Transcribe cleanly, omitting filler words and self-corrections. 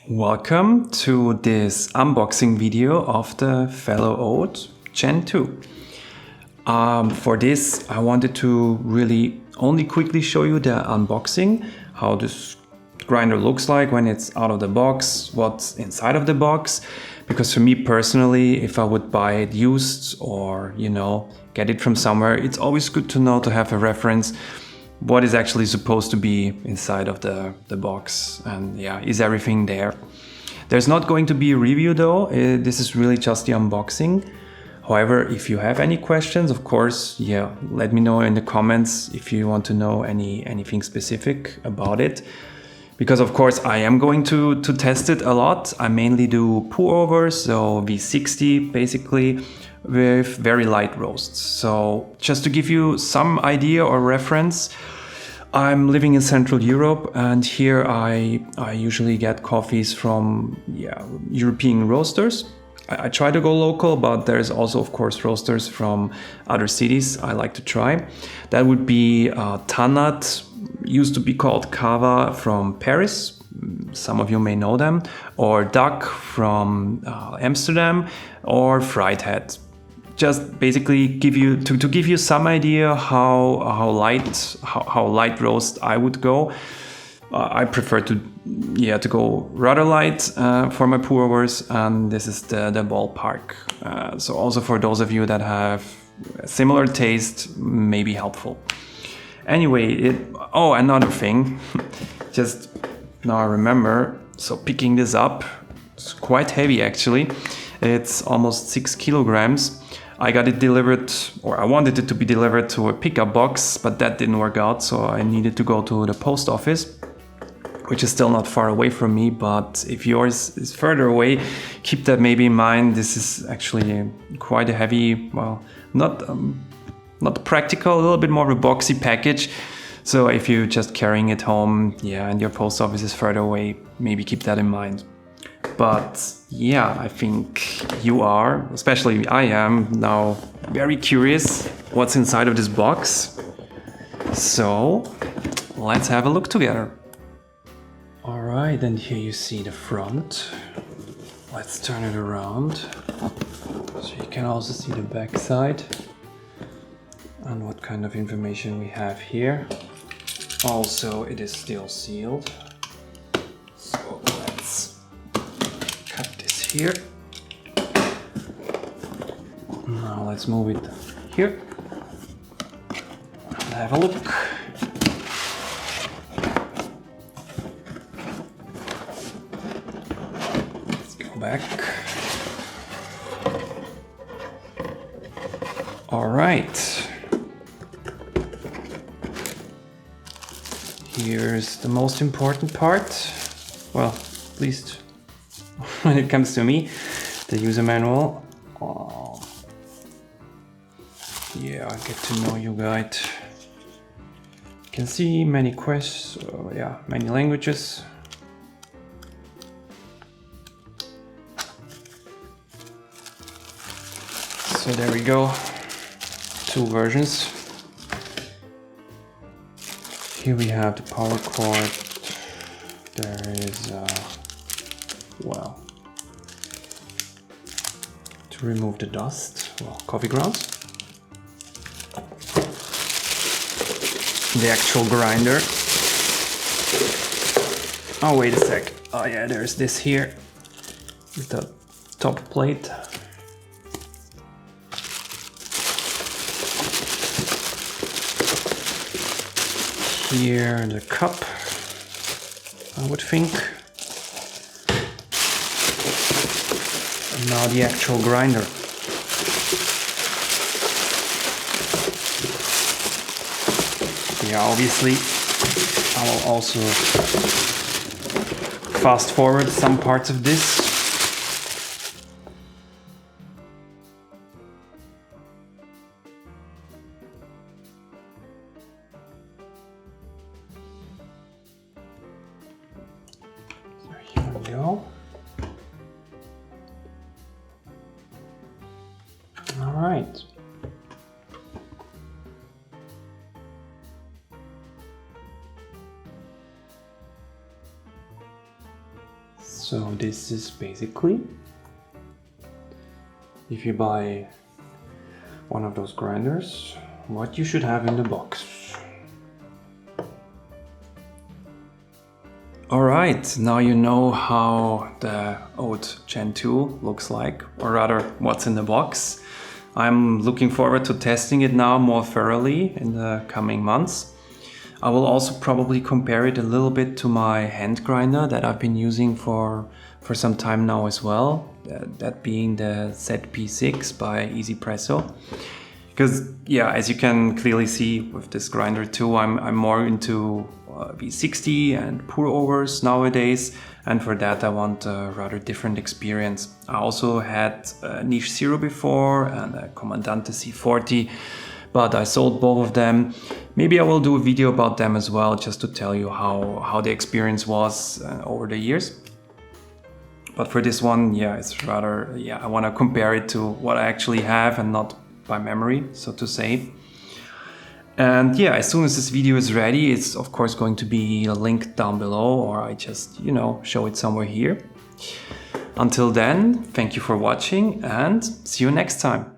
Welcome to this unboxing video of the Fellow Ode Gen 2. For this, I wanted to really only quickly show you the unboxing, how this grinder looks like when it's out of the box, what's inside of the box. Because for me personally, if I would buy it used or, get it from somewhere, it's always good to know, to have a reference what is actually supposed to be inside of the box, and is everything there. There's not going to be a review though, this is really just the unboxing. However, if you have any questions, of course, let me know in the comments if you want to know anything specific about it. Because of course I am going to test it a lot. I mainly do pour-overs, so V60 basically, with very light roasts. So just to give you some idea or reference, I'm living in Central Europe, and here I usually get coffees from European roasters. I try to go local, but there's also of course roasters from other cities I like to try. That would be Tanat, used to be called Cava from Paris. Some of you may know them, or Duck from Amsterdam, or Friedhead. Just basically give you some idea how light roast I would go. I prefer to go rather light for my pour-overs, and this is the ballpark. So also for those of you that have a similar taste, may be helpful. Anyway, another thing, just now I remember, so picking this up, it's quite heavy actually. It's almost 6 kilograms. I got it delivered, or I wanted it to be delivered to a pickup box, but that didn't work out, so I needed to go to the post office, which is still not far away from me. But if yours is further away, keep that maybe in mind. This is actually quite a heavy, well, not practical, a little bit more of a boxy package. So if you're just carrying it home, and your post office is further away, maybe keep that in mind. But I think you are, especially I am, now very curious what's inside of this box. So let's have a look together. All right, and here you see the front. Let's turn it around so you can also see the back side and what kind of information we have here. Also, it is still sealed. So let's cut this here. Now let's move it here and have a look. Let's go back. All right. Here's the most important part. Well, at least when it comes to me, the user manual. Get to know you guide. You can see many many languages. So there we go, 2 versions. Here we have the power cord. There is to remove the dust, coffee grounds. The actual grinder. Oh, wait a sec. Oh yeah, there's this here with the top plate. Here the cup, I would think. And now the actual grinder. Obviously I will also fast forward some parts of this. So here we go. All right. So this is basically, if you buy one of those grinders, what you should have in the box. Alright, now you know how the Ode Gen 2 looks like, or rather what's in the box. I'm looking forward to testing it now more thoroughly in the coming months. I will also probably compare it a little bit to my hand grinder that I've been using for some time now as well, that being the ZP6 by EasyPresso. Because yeah, as you can clearly see with this grinder too, I'm more into V60 and pour overs nowadays, and for that I want a rather different experience. I also had a Niche Zero before and a Comandante C40, but I sold both of them. Maybe I will do a video about them as well, just to tell you how the experience was over the years. But for this one, yeah, it's rather, yeah, I want to compare it to what I actually have and not by memory, so to say. And yeah, as soon as this video is ready, it's of course going to be linked down below, or I just, you know, show it somewhere here. Until then, thank you for watching and see you next time.